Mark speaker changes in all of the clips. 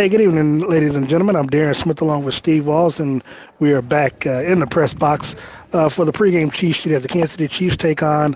Speaker 1: Hey, good evening, ladies and gentlemen. I'm Darren Smith along with Steve Walls, and we are back in the press box for the pregame cheat sheet as the Kansas City Chiefs take on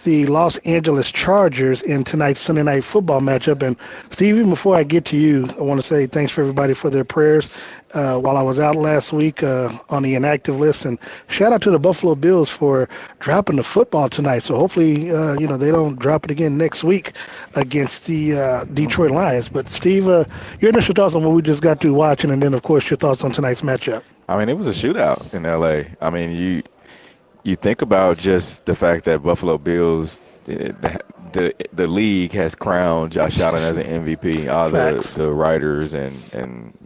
Speaker 1: the Los Angeles Chargers in tonight's Sunday night football matchup. And Steve, even before I get to you, I want to say thanks for everybody for their prayers while I was out last week on the inactive list. And shout out to the Buffalo Bills for dropping the football tonight. So hopefully, they don't drop it again next week against the Detroit Lions. But Steve, your initial thoughts on what we just got through watching, and then, of course, your thoughts on tonight's matchup.
Speaker 2: I mean, it was a shootout in L.A. I mean, you think about just the fact that Buffalo Bills, the league has crowned Josh Allen as an MVP. All the writers and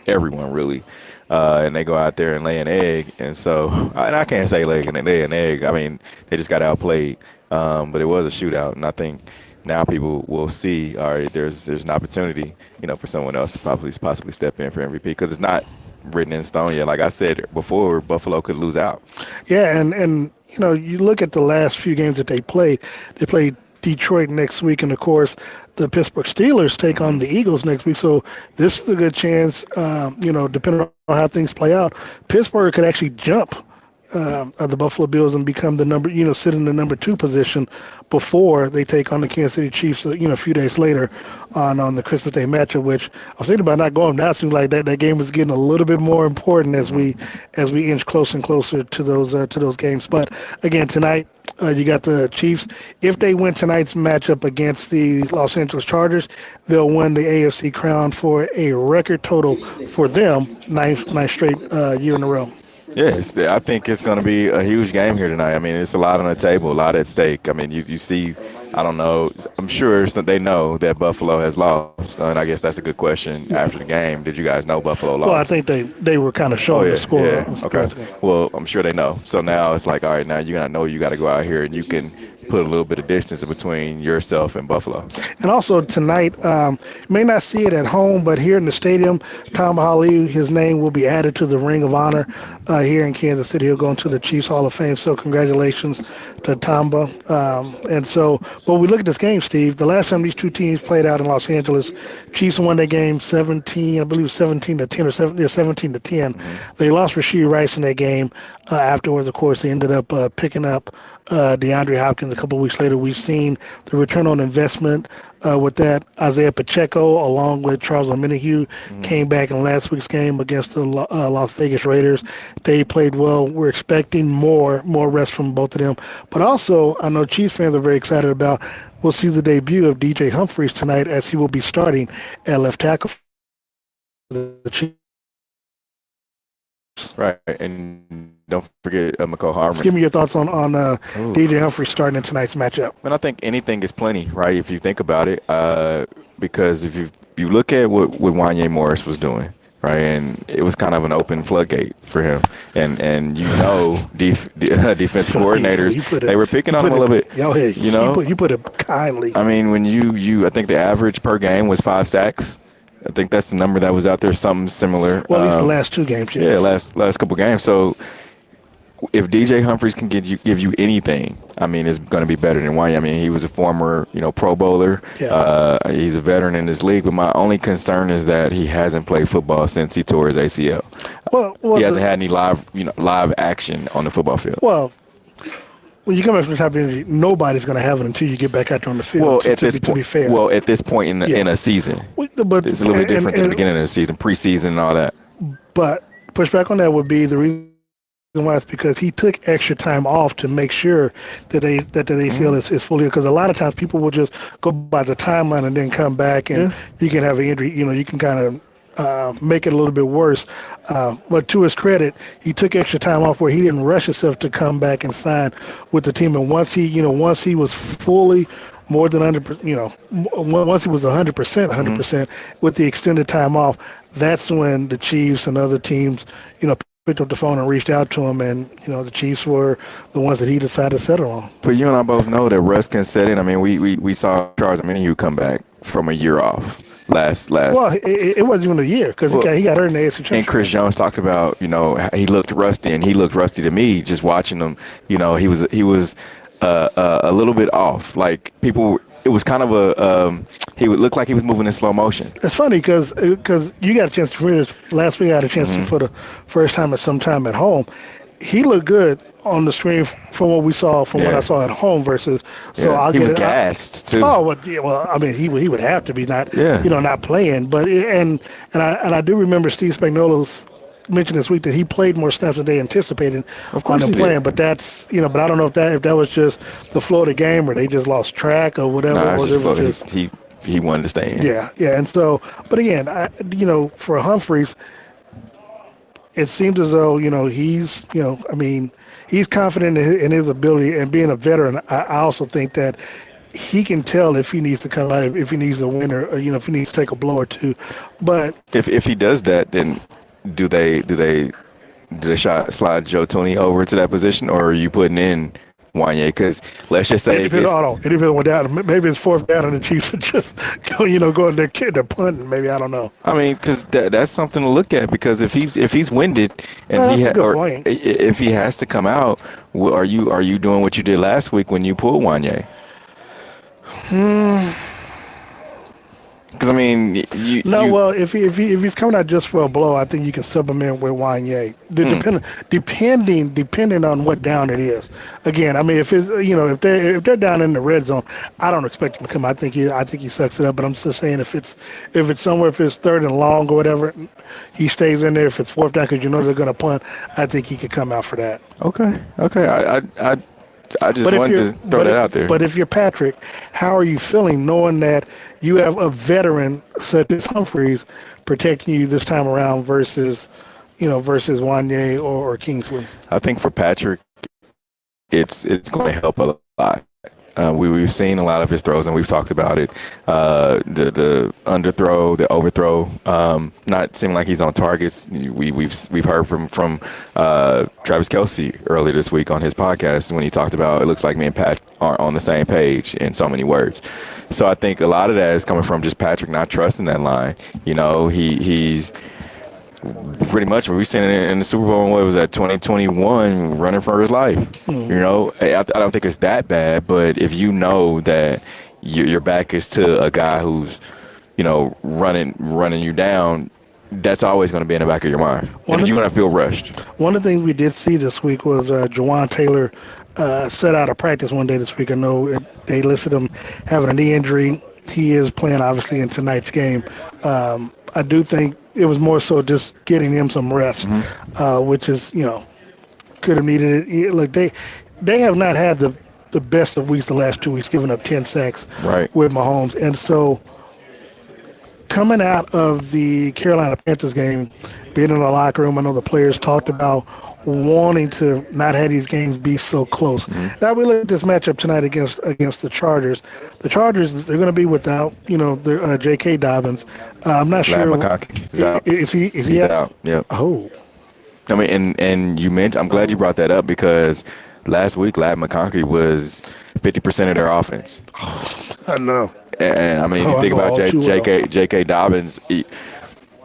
Speaker 2: everyone really, and they go out there and lay an egg. And so, and I can't say lay an egg. I mean, they just got outplayed. But it was a shootout, and I think now people will see. All right, there's an opportunity, for someone else to possibly step in for MVP because it's not written in stone yet. Like I said before, Buffalo could lose out.
Speaker 1: Yeah, and you look at the last few games that they played. They played Detroit next week, and of course, the Pittsburgh Steelers take on the Eagles next week. So this is a good chance, depending on how things play out, Pittsburgh could actually jump of the Buffalo Bills and become the sit in the number 2 position before they take on the Kansas City Chiefs, a few days later on the Christmas Day matchup, which I was thinking about not going. Now it seems like that game is getting a little bit more important as we inch closer and closer to those games. But again, tonight, you got the Chiefs. If they win tonight's matchup against the Los Angeles Chargers, they'll win the AFC crown for a record total for them, ninth straight year in a row.
Speaker 2: Yes, I think it's going to be a huge game here tonight. I mean, it's a lot on the table, a lot at stake. I mean, you see, I don't know, I'm sure they know that Buffalo has lost, and I guess that's a good question after the game. Did you guys know Buffalo lost?
Speaker 1: Well, I think they were kind of showing the score.
Speaker 2: Yeah, okay. Well, I'm sure they know. So now it's like, all right, now you got to know you got to go out here and you can put a little bit of distance in between yourself and Buffalo.
Speaker 1: And also tonight, you may not see it at home, but here in the stadium, Tom Ali, his name will be added to the Ring of Honor here in Kansas City. He'll go into the Chiefs Hall of Fame. So congratulations to Tamba. And so, when we look at this game, Steve, the last time these two teams played out in Los Angeles, Chiefs won that game 17 to 10 or 17 to 10. They lost Rashee Rice in that game. Afterwards, of course, they ended up picking up DeAndre Hopkins a couple of weeks later. We've seen the return on investment with that. Isaiah Pacheco, along with Charles Omenihu, came back in last week's game against the Las Vegas Raiders. They played well. We're expecting more rest from both of them. But also, I know Chiefs fans are very excited about, we'll see the debut of DJ Humphries tonight as he will be starting at left tackle for the Chiefs.
Speaker 2: Right, and don't forget McCall Hardman.
Speaker 1: Give me your thoughts on DJ Humphries starting in tonight's matchup.
Speaker 2: And I think anything is plenty, right, if you think about it, because if you look at what Wanya Morris was doing, right, and it was kind of an open floodgate for him, and defensive coordinators, they were picking on him a little bit.
Speaker 1: You put it kindly.
Speaker 2: I mean, when I think the average per game was 5 sacks. I think that's the number that was out there, something similar.
Speaker 1: Well, at least the last 2 games. Yes.
Speaker 2: Yeah, last couple games. So if DJ Humphries can give you anything, I mean, it's going to be better than Wanya. I mean, he was a former, Pro Bowler. Yeah. He's a veteran in this league, but my only concern is that he hasn't played football since he tore his ACL. Well, he hasn't had any live action on the football field.
Speaker 1: Well, when you come back from the top of the injury, nobody's going to have it until you get back out there on the field.
Speaker 2: Well,
Speaker 1: to be fair.
Speaker 2: Well, at this point in a season, but it's a little bit different than the beginning of the season, preseason and all that.
Speaker 1: But pushback on that would be the reason why it's because he took extra time off to make sure that the ACL is fully. Because a lot of times people will just go by the timeline and then come back, and you can have an injury. You can kind of make it a little bit worse. But to his credit, he took extra time off where he didn't rush himself to come back and sign with the team. And once he was fully more than 100%, once he was 100% with the extended time off, that's when the Chiefs and other teams, picked up the phone and reached out to him, and the Chiefs were the ones that he decided to settle on.
Speaker 2: But you and I both know that rust can set in. I mean, we saw Charles Omenihu come back from a year off. Last.
Speaker 1: Well, it wasn't even a year because he got hurt in the AFC Championship.
Speaker 2: And Chris Jones talked about, he looked rusty, and he looked rusty to me just watching him. He was a little bit off. Like people it was kind of a he would look like he was moving in slow motion.
Speaker 1: It's funny because you got a chance to hear this last week. I had a chance to,
Speaker 2: Hmm.
Speaker 1: for the first time at some time at home. He looked good on the screen from what we saw, from what I
Speaker 2: Yeah,
Speaker 1: saw at home versus. So
Speaker 2: yeah.
Speaker 1: I'll
Speaker 2: He
Speaker 1: get
Speaker 2: was
Speaker 1: it.
Speaker 2: gassed too.
Speaker 1: Oh well, yeah, well, I mean, he would have to be not,
Speaker 2: Yeah,
Speaker 1: not playing. But and I do remember Steve Spagnuolo's mentioned this week that he played more snaps than they anticipated
Speaker 2: of
Speaker 1: on
Speaker 2: course
Speaker 1: him
Speaker 2: he did.
Speaker 1: playing. But that's but I don't know if that was just the flow of the game or they just lost track or whatever,
Speaker 2: Nah, it's
Speaker 1: or
Speaker 2: just
Speaker 1: there was
Speaker 2: flow.
Speaker 1: just
Speaker 2: He wanted to stay in.
Speaker 1: yeah. And so, but again, for Humphreys, it seems as though he's I mean he's confident in his ability and being a veteran. I also think that he can tell if he needs to come out, if he needs a win, or if he needs to take a blow or two. But
Speaker 2: If he does that, then do they do they do they slide Joe Tooney over to that position, or are you putting in Wanye? Because let's just
Speaker 1: it
Speaker 2: say
Speaker 1: depends.
Speaker 2: it's.
Speaker 1: It depends on down. Maybe it's fourth down and the Chiefs are just going there, they're punting. Maybe I don't know.
Speaker 2: I mean, because that's something to look at. Because if he's winded and
Speaker 1: No, that's a good
Speaker 2: or
Speaker 1: point.
Speaker 2: if he has to come out, are you doing what you did last week when you pulled Wanye? Because I mean,
Speaker 1: No,
Speaker 2: you
Speaker 1: well, if he's coming out just for a blow, I think you can sub him in with Wanye. Depending on what down it is. Again, I mean, if it's if they're down in the red zone, I don't expect him to come. I think he sucks it up. But I'm just saying if it's somewhere, if it's third and long or whatever, he stays in there. If it's fourth down because they're going to punt, I think he could come out for that.
Speaker 2: okay? I just
Speaker 1: But if
Speaker 2: wanted
Speaker 1: you're
Speaker 2: to throw that out there.
Speaker 1: but if you're Patrick, how are you feeling knowing that you have a veteran such as Humphreys protecting you this time around versus Wanye or Kingsley?
Speaker 2: I think for Patrick, it's going to help a lot. We've seen a lot of his throws, and we've talked about it. The underthrow, the overthrow, not seeming like he's on targets. We've heard from Travis Kelce earlier this week on his podcast when he talked about it looks like me and Pat aren't on the same page in so many words. So I think a lot of that is coming from just Patrick not trusting that line. He's pretty much we've seen it in the Super Bowl. What was that, 2021, running for his life? I don't think it's that bad, but if you know that your back is to a guy who's running you down, that's always going to be in the back of your mind, and you're going to feel rushed.
Speaker 1: One of the things we did see this week was Jawan Taylor set out of practice one day this week. I know they listed him having a knee injury. He is playing obviously in tonight's game. I do think it was more so just getting him some rest, which is could have needed it. Look, they have not had the best of weeks the last 2 weeks, giving up 10 sacks
Speaker 2: Right.
Speaker 1: with Mahomes, and so coming out of the Carolina Panthers game, being in the locker room, I know the players talked about wanting to not have these games be so close. Now we look at this matchup tonight against the Chargers. The Chargers, they're going to be without their J.K. Dobbins. I'm not
Speaker 2: Lad
Speaker 1: sure.
Speaker 2: McConkey is out.
Speaker 1: Is he
Speaker 2: He's out. Yep.
Speaker 1: Oh,
Speaker 2: I mean, and you mentioned. I'm glad you brought that up because last week Lad McConkey was 50% of their offense.
Speaker 1: I know.
Speaker 2: And I mean,
Speaker 1: Oh,
Speaker 2: you
Speaker 1: I
Speaker 2: think
Speaker 1: know
Speaker 2: about
Speaker 1: all too well.
Speaker 2: J.K. Dobbins,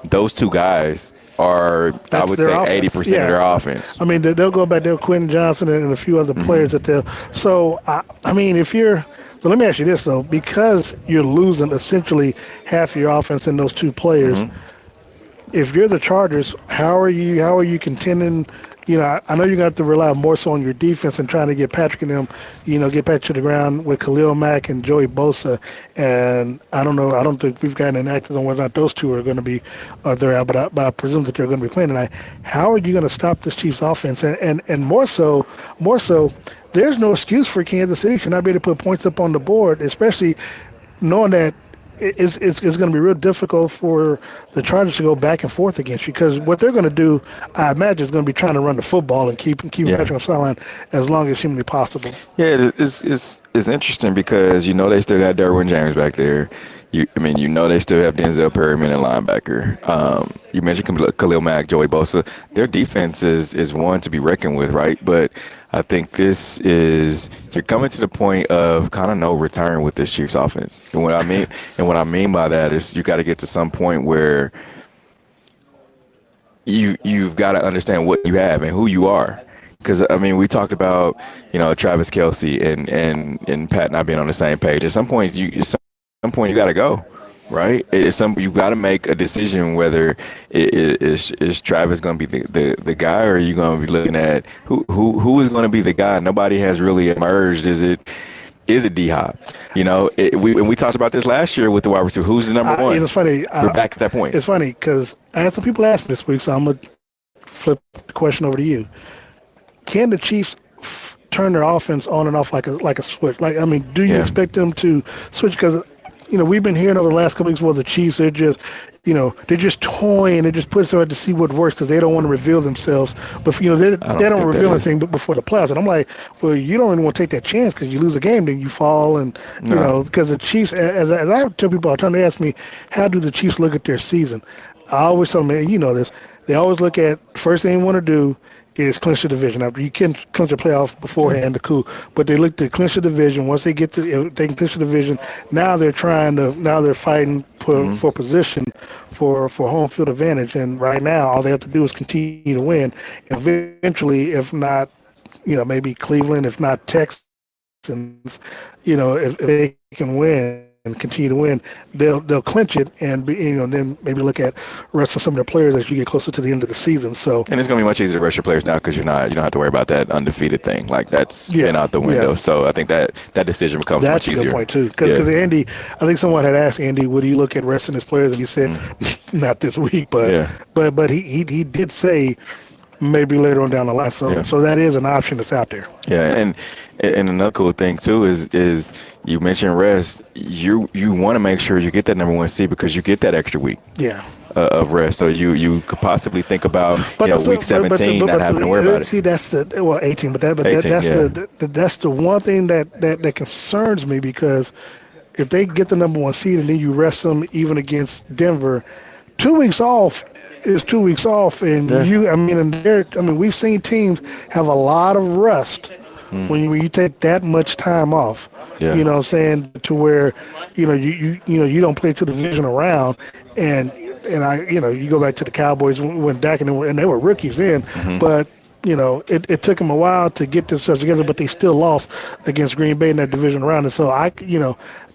Speaker 2: those two guys are, I
Speaker 1: That's
Speaker 2: would
Speaker 1: their
Speaker 2: say,
Speaker 1: offense.
Speaker 2: 80%
Speaker 1: Yeah.
Speaker 2: of their offense.
Speaker 1: I mean, they'll go back there, Quentin Johnson and a few other players that they'll. So, I mean, so let me ask you this, though. Because you're losing essentially half your offense in those two players, if you're the Chargers, how are you contending? I know you're going to have to rely more so on your defense and trying to get Patrick and them, get back to the ground with Khalil Mack and Joey Bosa. And I don't know. I don't think we've gotten an active on whether or not those two are going to be there out, but I presume that they're going to be playing tonight. How are you going to stop this Chiefs offense? And more so, there's no excuse for Kansas City to not be able to put points up on the board, especially knowing that it's going to be real difficult for the Chargers to go back and forth against you because what they're going to do, I imagine, is going to be trying to run the football and keep
Speaker 2: Yeah.
Speaker 1: Patrick on the sideline as long as humanly possible.
Speaker 2: Yeah, it's interesting because they still got Derwin James back there. They still have Denzel Perryman at linebacker. You mentioned Khalil Mack, Joey Bosa. Their defense is one to be reckoned with, right? But I think you're coming to the point of kind of no return with this Chiefs offense. And what I mean by that is you got to get to some point where you've got to understand what you have and who you are. Because I mean, we talked about Travis Kelsey and Pat not being on the same page. At some point you got to go, right? You got to make a decision whether is Travis going to be the guy, or are you going to be looking at who is going to be the guy? Nobody has really emerged. Is it D-Hop? We talked about this last year with the wide receiver. Who's the number one?
Speaker 1: It's funny.
Speaker 2: We're back at that point.
Speaker 1: It's funny because I had some people ask me this week, so I'm gonna flip the question over to you. Can the Chiefs turn their offense on and off like a switch? Like, I mean, do you expect them to switch? Because we've been hearing over the last couple weeks, well, the Chiefs they're just toying, they're just putting somewhere to see what works because they don't want to reveal themselves. But they don't reveal anything before the playoffs. And I'm like, well, you don't even want to take that chance because you lose a game, then you fall, and because the Chiefs, as I tell people all the time, they ask me, how do the Chiefs look at their season? I always tell them, man, you know this. They always look at first thing they want to do is clinch the division. After you can clinch a playoff beforehand, the coup. But they look to clinch the division. Once they get to, they can clinch the division. Now they're fighting for position for home field advantage. And right now, all they have to do is continue to win. Eventually, if not, maybe Cleveland, if not Texans, if they can win and continue to win, they'll clinch it and then maybe look at resting some of their players as you get closer to the end of the season. So
Speaker 2: and it's gonna be much easier to rest your players now because you don't have to worry about that undefeated thing. Like that's been out the window. Yeah. So I think that decision becomes much easier.
Speaker 1: That's a good point too. Because Andy, I think someone had asked Andy, would he look at resting his players, and he said, not this week, but he did say maybe later on down the line. So that is an option that's out there.
Speaker 2: Yeah, and another cool thing too is you mentioned rest. You want to make sure you get that number one seed because you get that extra week.
Speaker 1: Yeah.
Speaker 2: Of rest, so you could possibly think about week 17 not having to worry about it.
Speaker 1: See, that's 18, that's the one thing that concerns me, because if they get the number one seed and then you rest them even against Denver, 2 weeks off is 2 weeks off, and we've seen teams have a lot of rust when you take that much time off. Yeah. You know what I'm saying? To where you don't play to the division around, and you go back to the Cowboys when Dak and they were rookies then, but it took them a while to get themselves together, but they still lost against Green Bay in that division round. And so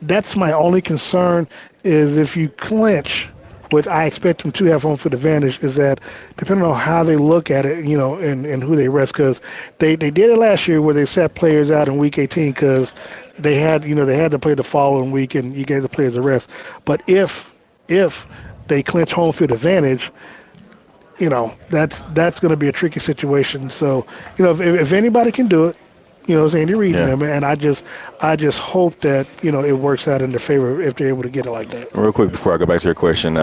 Speaker 1: that's my only concern, is if you clinch, what I expect them to have home field advantage, is that depending on how they look at it, and who they rest, because they did it last year where they sat players out in week 18 because they had to play the following week and you gave the players a rest. But if they clinch home field advantage, that's going to be a tricky situation. So, if anybody can do it, it's Andy Reid and them, and I just hope that it works out in their favor if they're able to get it like that.
Speaker 2: Real quick before I go back to your question,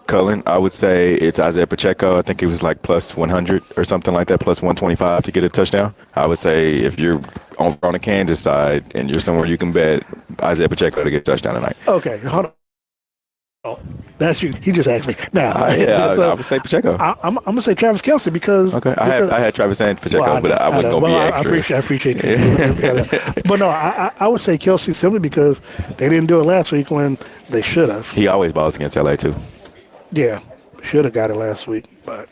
Speaker 2: Cullen, I would say it's Isaiah Pacheco. I think he was like plus 100 or something like that, plus 125 to get a touchdown. I would say if you're on the Kansas side and you're somewhere you can bet Isaiah Pacheco to get a touchdown tonight.
Speaker 1: Okay, hold on. Oh, that's you. He just asked me. Now,
Speaker 2: I would say Pacheco.
Speaker 1: I'm gonna say Travis Kelsey because.
Speaker 2: Okay, I had Travis and Pacheco, but I wasn't gonna be extra.
Speaker 1: I appreciate that. But no, I would say Kelsey simply because they didn't do it last week when they should have.
Speaker 2: He always balls against LA too.
Speaker 1: Yeah, should have got it last week, but.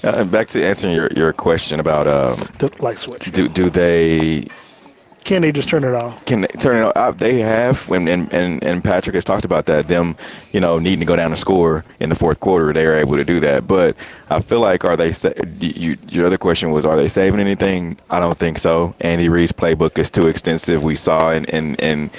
Speaker 2: And back to answering your question about
Speaker 1: the light switch.
Speaker 2: Do they?
Speaker 1: Can they just turn it off?
Speaker 2: Can they turn it off? They have, and Patrick has talked about that. Them, needing to go down and score in the fourth quarter, they are able to do that. But I feel like, are they? Your other question was, are they saving anything? I don't think so. Andy Reid's playbook is too extensive. We saw in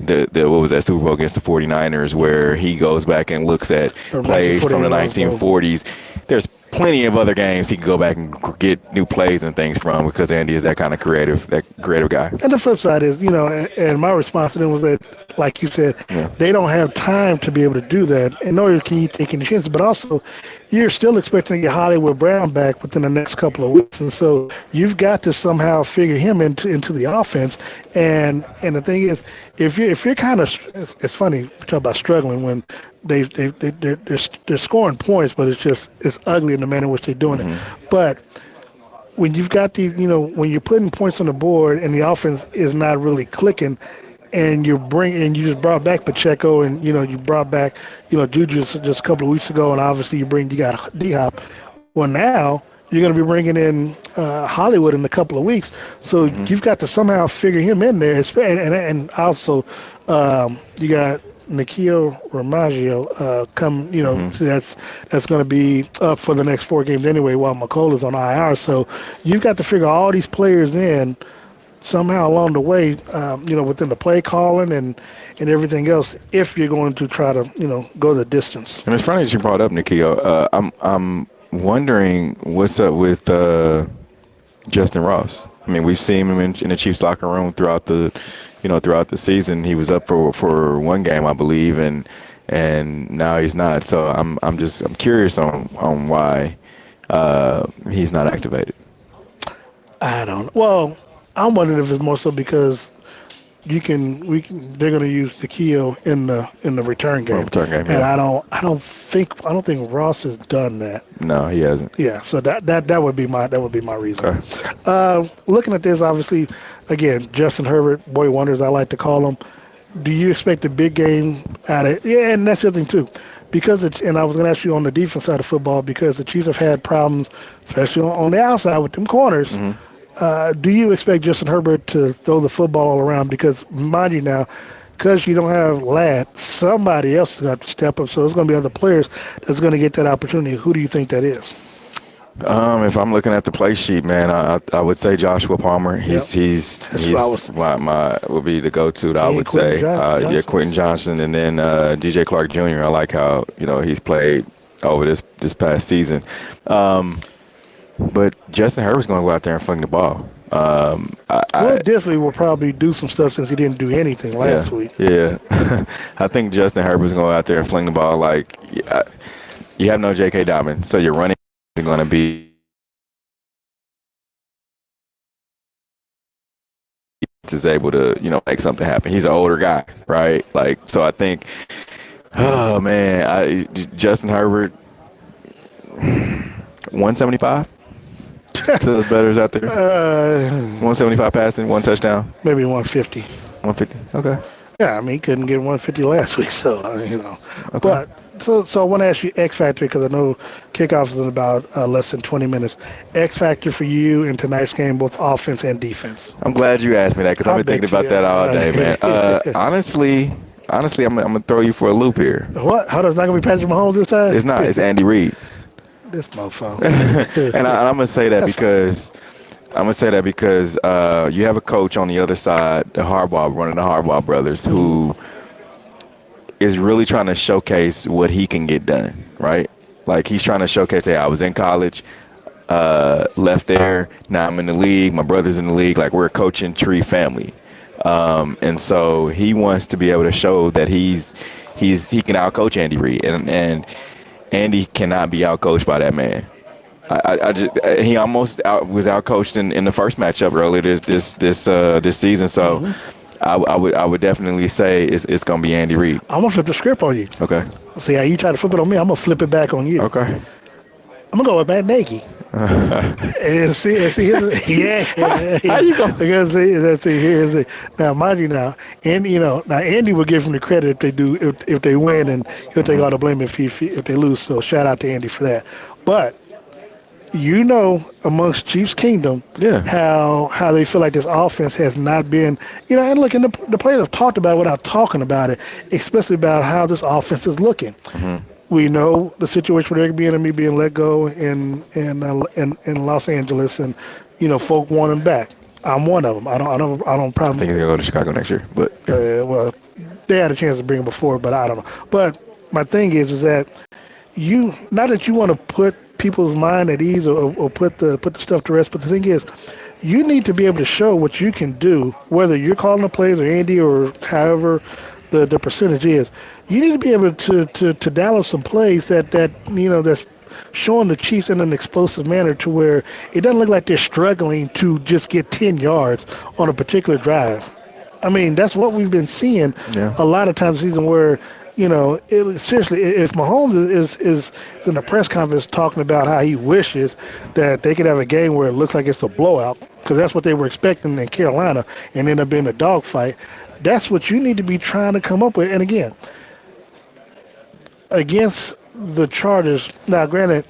Speaker 2: the what was that Super Bowl against the 49ers where he goes back and looks at plays from the 1940s. There's plenty of other games he can go back and get new plays and things from, because Andy is that kind of creative guy.
Speaker 1: And the flip side is, and my response to them was that, like you said, they don't have time to be able to do that. And nor can you take any chances, but also you're still expecting to get Hollywood Brown back within the next couple of weeks. And so you've got to somehow figure him into the offense. And the thing is, if you're kind of, it's funny to talk about struggling when they're scoring points, but it's ugly in the manner in which they're doing it. But when you've got these, when you're putting points on the board and the offense is not really clicking, and you just brought back Pacheco, and you brought back Juju just a couple of weeks ago, and obviously you got D-Hop. Well, now You're going to be bringing in Hollywood in a couple of weeks, so
Speaker 2: Hmm.
Speaker 1: you've got to somehow figure him in there. And also, you got Nikhil Ramaggio come.
Speaker 2: Hmm.
Speaker 1: So that's going to be up for the next 4 games anyway, while McColl's on IR. So you've got to figure all these players in somehow along the way, within the play calling and everything else, if you're going to try to, go the distance.
Speaker 2: And it's funny that you brought up Nikhil. I'm wondering what's up with Justin Ross. I mean, we've seen him in the Chiefs locker room throughout the season. He was up for one game, I believe, and now he's not. So I'm curious on why he's not activated.
Speaker 1: I don't. Well, I'm wondering if it's more so because they're going to use the Keo in the return
Speaker 2: Well,
Speaker 1: game,
Speaker 2: return game,
Speaker 1: and
Speaker 2: yeah.
Speaker 1: I don't think Ross has done that.
Speaker 2: No, he hasn't.
Speaker 1: Yeah, so that would be my reason.
Speaker 2: Okay.
Speaker 1: Looking at this, obviously, again, Justin Herbert, boy wonders I like to call him. Do you expect a big game out of? Yeah, and that's the other thing too, because and I was going to ask you on the defense side of football because the Chiefs have had problems, especially on the outside with them corners.
Speaker 2: Hmm.
Speaker 1: Do you expect Justin Herbert to throw the football all around? Because mind you now, because you don't have Ladd, somebody else is going to step up. So there's going to be other players that's going to get that opportunity. Who do you think that is?
Speaker 2: If I'm looking at the play sheet, man, I would say Joshua Palmer.
Speaker 1: Yep, that's what I was.
Speaker 2: My would be the go-to. That I
Speaker 1: And
Speaker 2: would
Speaker 1: Quentin
Speaker 2: say. Yeah,
Speaker 1: Johnson.
Speaker 2: Quentin Johnson, and then DJ Clark Jr. I like how he's played over this past season. But Justin Herbert's going to go out there and fling the ball.
Speaker 1: Will Disley will probably do some stuff since he didn't do anything
Speaker 2: Yeah,
Speaker 1: last week.
Speaker 2: yeah. I think Justin Herbert's going to go out there and fling the ball like you have no J.K. Diamond, so your running is going to be is able to make something happen. He's an older guy, right? Like so, I think. Oh man, Justin Herbert, 175 to the betters out there.
Speaker 1: Uh,
Speaker 2: 175 passing, one touchdown,
Speaker 1: maybe 150.
Speaker 2: 150. Okay,
Speaker 1: Yeah, I mean, he couldn't get 150 last week, so
Speaker 2: okay.
Speaker 1: But so I want to ask you X factor because I know kickoff is in about less than 20 minutes. X factor for you in tonight's game, both offense and defense.
Speaker 2: I'm glad you asked me that because I've
Speaker 1: I
Speaker 2: been thinking
Speaker 1: bet
Speaker 2: about
Speaker 1: you.
Speaker 2: that all day, man. Honestly, I'm gonna throw you for a loop here.
Speaker 1: What? How does not gonna be Patrick Mahomes this time?
Speaker 2: It's not. It's Andy Reid,
Speaker 1: This
Speaker 2: and
Speaker 1: mofo.
Speaker 2: I'm gonna say that
Speaker 1: That's fine.
Speaker 2: because you have a coach on the other side, one of the Harbaugh brothers,
Speaker 1: Mhm.
Speaker 2: who is really trying to showcase what he can get done, right? Like he's trying to showcase, hey, I was in college, left there, now I'm in the league, my brother's in the league, like we're a coaching tree family. And so he wants to be able to show that he can outcoach Andy Reid, and Andy cannot be outcoached by that man. I just he almost was outcoached in the first matchup earlier this season. So
Speaker 1: Mhm.
Speaker 2: I would definitely say it's gonna be Andy Reid.
Speaker 1: I'm gonna flip the script on you.
Speaker 2: Okay.
Speaker 1: See how you try to flip it on me. I'm gonna flip it back on you.
Speaker 2: Okay.
Speaker 1: I'm gonna go with Matt Nagy. And see,
Speaker 2: How you go?
Speaker 1: Because here's the now, mind you, and now Andy will give him the credit if they win, and he'll take all the blame if they lose. So shout out to Andy for that. But amongst Chiefs Kingdom,
Speaker 2: Yeah.
Speaker 1: how they feel like this offense has not been, and look, and the players have talked about it without talking about it, especially about how this offense is looking.
Speaker 2: Hmm.
Speaker 1: We know the situation with Eric Bieniemy being let go in Los Angeles, and folk want him back. I'm one of them. I don't
Speaker 2: I think
Speaker 1: problem.
Speaker 2: he's gonna go to Chicago next year, but
Speaker 1: Well, they had a chance to bring him before, but I don't know. But my thing is that not that you want to put people's mind at ease or put the stuff to rest, but the thing is, you need to be able to show what you can do, whether you're calling the plays or Andy or however the percentage is. You need to be able to dial up some plays that's showing the Chiefs in an explosive manner to where it doesn't look like they're struggling to just get 10 yards on a particular drive. I mean, that's what we've been seeing
Speaker 2: yeah.
Speaker 1: a lot of times this season where, seriously, if Mahomes is in a press conference talking about how he wishes that they could have a game where it looks like it's a blowout, because that's what they were expecting in Carolina and end up being a dogfight, that's what you need to be trying to come up with. And again, against the Chargers, now granted,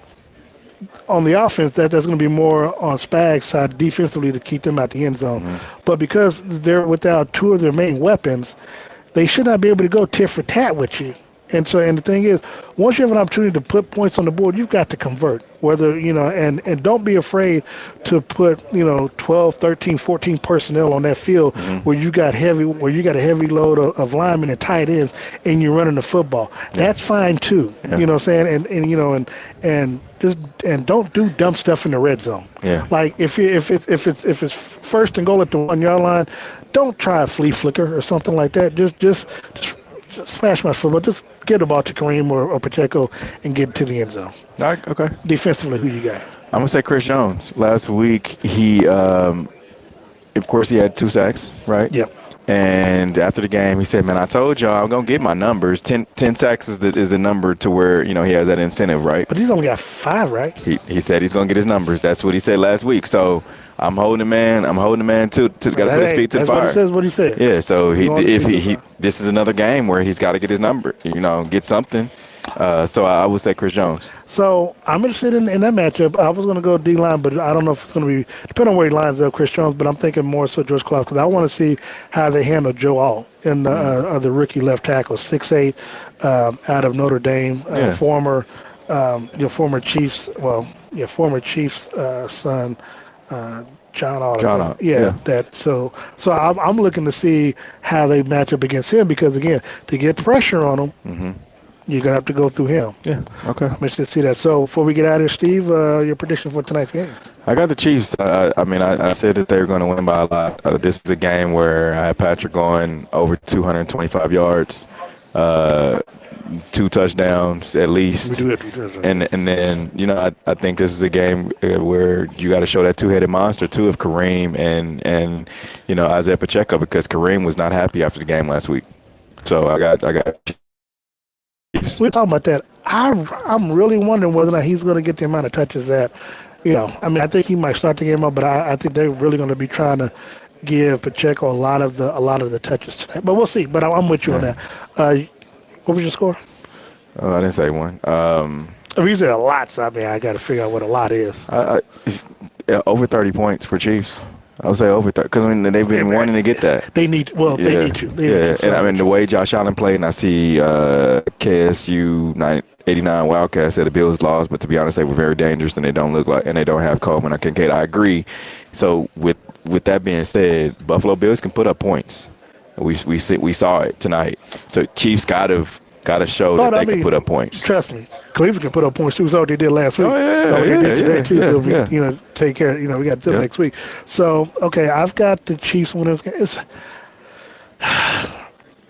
Speaker 1: on the offense, that's going to be more on Spags' side defensively to keep them out the end zone.
Speaker 2: Mm-hmm.
Speaker 1: But because they're without two of their main weapons, they should not be able to go tit for tat with you. And the thing is, once you have an opportunity to put points on the board, you've got to convert. Whether, and don't be afraid to put, 12, 13, 14 personnel on that field
Speaker 2: Mm-hmm.
Speaker 1: where you got a heavy load of linemen and tight ends and you're running the football.
Speaker 2: Yeah.
Speaker 1: That's fine too.
Speaker 2: Yeah.
Speaker 1: You know what I'm saying? And don't do dumb stuff in the red zone.
Speaker 2: Yeah.
Speaker 1: Like if it's first and goal at the 1 yard line, don't try a flea flicker or something like that. Just smash my football. Just get the ball to Kareem or Pacheco and get to the end zone.
Speaker 2: All right, okay.
Speaker 1: Defensively, who you got?
Speaker 2: I'm gonna say Chris Jones. Last week, he, of course, he had 2 sacks, right?
Speaker 1: Yep.
Speaker 2: And after the game, he said, "Man, I told y'all I'm gonna get my numbers. 10 sacks is the number to where he has that incentive, right?"
Speaker 1: But he's only got 5, right?
Speaker 2: He said he's gonna get his numbers. That's what he said last week. So I'm holding the man. I'm holding the man to got to put his feet to the fire.
Speaker 1: That's what he said.
Speaker 2: Yeah. So this is another game where he's got to get his number. Get something. So I would say Chris Jones.
Speaker 1: So I'm interested in that matchup. I was going to go D-line, but I don't know if it's going to be, depending on where he lines up, Chris Jones, but I'm thinking more so George Klaus because I want to see how they handle G.E.H.A in the rookie left tackle, 6'8", out of Notre Dame, former Chiefs, former Chiefs son, John Otto. So I'm looking to see how they match up against him because, again, to get pressure on him,
Speaker 2: Mm-hmm.
Speaker 1: you're going to have to go through him.
Speaker 2: Yeah, okay.
Speaker 1: I'm interested to see that. So before we get out of here, Steve, your prediction for tonight's game?
Speaker 2: I got the Chiefs. I said that they were going to win by a lot. This is a game where I had Patrick going over 225 yards, 2 touchdowns at least.
Speaker 1: We do have 2 touchdowns.
Speaker 2: And then, I think this is a game where you got to show that two-headed monster, too, of Kareem and Isaiah Pacheco because Kareem was not happy after the game last week. So I got
Speaker 1: we're talking about that. I'm really wondering whether or not he's going to get the amount of touches that, I think he might start the game up, but I think they're really going to be trying to give Pacheco a lot of the touches tonight. But we'll see. But I'm with you on that. What was your score?
Speaker 2: Oh, I didn't say one.
Speaker 1: You said a lot, so I got to figure out what a lot is.
Speaker 2: Over 30 points for Chiefs. I would say over 30 because they've been wanting to get that.
Speaker 1: They need you. They need you.
Speaker 2: And the way Josh Allen played, and I see KSU 89 Wildcats said the Bills lost, but to be honest, they were very dangerous, and they don't look like, and they don't have Coleman or Kincaid. I agree. So with that being said, Buffalo Bills can put up points. We saw it tonight. So Chiefs got to show that they can put up points.
Speaker 1: Trust me, Cleveland can put up points too. We saw what they did last week.
Speaker 2: They
Speaker 1: did today too.
Speaker 2: Yeah.
Speaker 1: So take care. We got them next week. So okay, I've got the Chiefs winning this game.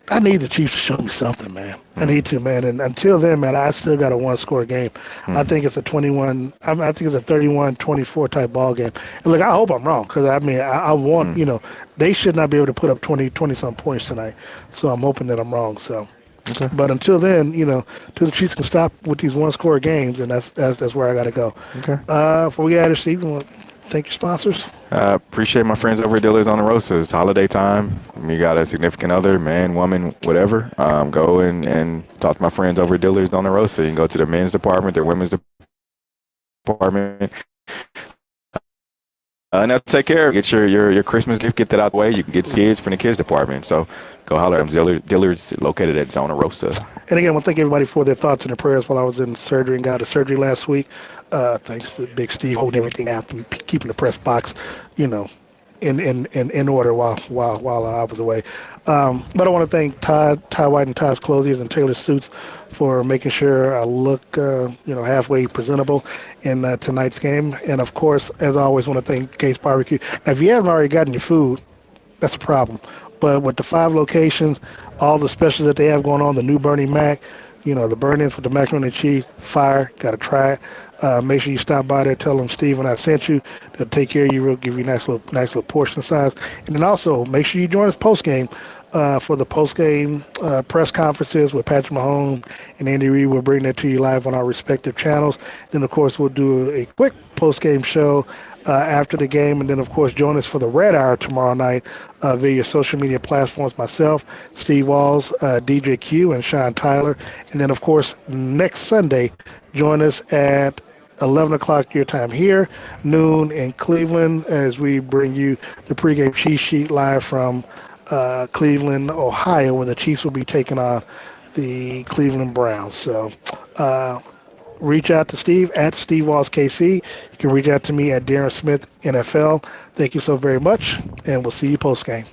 Speaker 1: I need the Chiefs to show me something, man. I need to, man. And until then, man, I still got a 1-score game. I think it's a 21. I think it's a 31-24 type ball game. And look, I hope I'm wrong because I want they should not be able to put up 20 some points tonight. So I'm hoping that I'm wrong. So.
Speaker 2: Okay.
Speaker 1: But until then, till the Chiefs can stop with these 1-score games, and that's where I got to go.
Speaker 2: Okay.
Speaker 1: Before we get out of Steve, you want to thank your sponsors?
Speaker 2: Appreciate my friends over at Dealers on the Rosa. It's holiday time. You got a significant other, man, woman, whatever. Go and talk to my friends over at Dealers on the Rosa. You can go to their men's department, their women's department. And they'll take care of it. Get your Christmas gift, get that out the way. You can get kids from the kids department. So go holler at them. Dillard's located at Zona Rosa.
Speaker 1: And again, I want to thank everybody for their thoughts and their prayers while I was in surgery and got out of surgery last week. Thanks to Big Steve holding everything out and keeping the press box, in order while I was away. But I want to thank Ty White and Todd's Clothiers and Taylor Suits for making sure I look, halfway presentable in tonight's game. And of course, as I always, want to thank Gates Barbecue. Now, if you haven't already gotten your food, that's a problem. But with the 5 locations, all the specials that they have going on, the new Bernie Mac, the burn-ins with the macaroni and cheese, fire, got to try it. Make sure you stop by there, tell them Steve when I sent you. They'll take care of you, give you a nice little portion size. And then also, make sure you join us post-game for the post-game press conferences with Patrick Mahomes and Andy Reid. We'll bring that to you live on our respective channels. Then, of course, we'll do a quick post-game show after the game. And then, of course, join us for the Red Hour tomorrow night via your social media platforms. Myself, Steve Walls, DJ Q, and Sean Tyler. And then, of course, next Sunday, join us at 11 o'clock your time here, noon in Cleveland, as we bring you the pregame cheat sheet live from Cleveland, Ohio, where the Chiefs will be taking on the Cleveland Browns. So uh, reach out to Steve at Steve Walls KC. You can reach out to me at Darren Smith NFL. Thank you so very much, and we'll see you post game.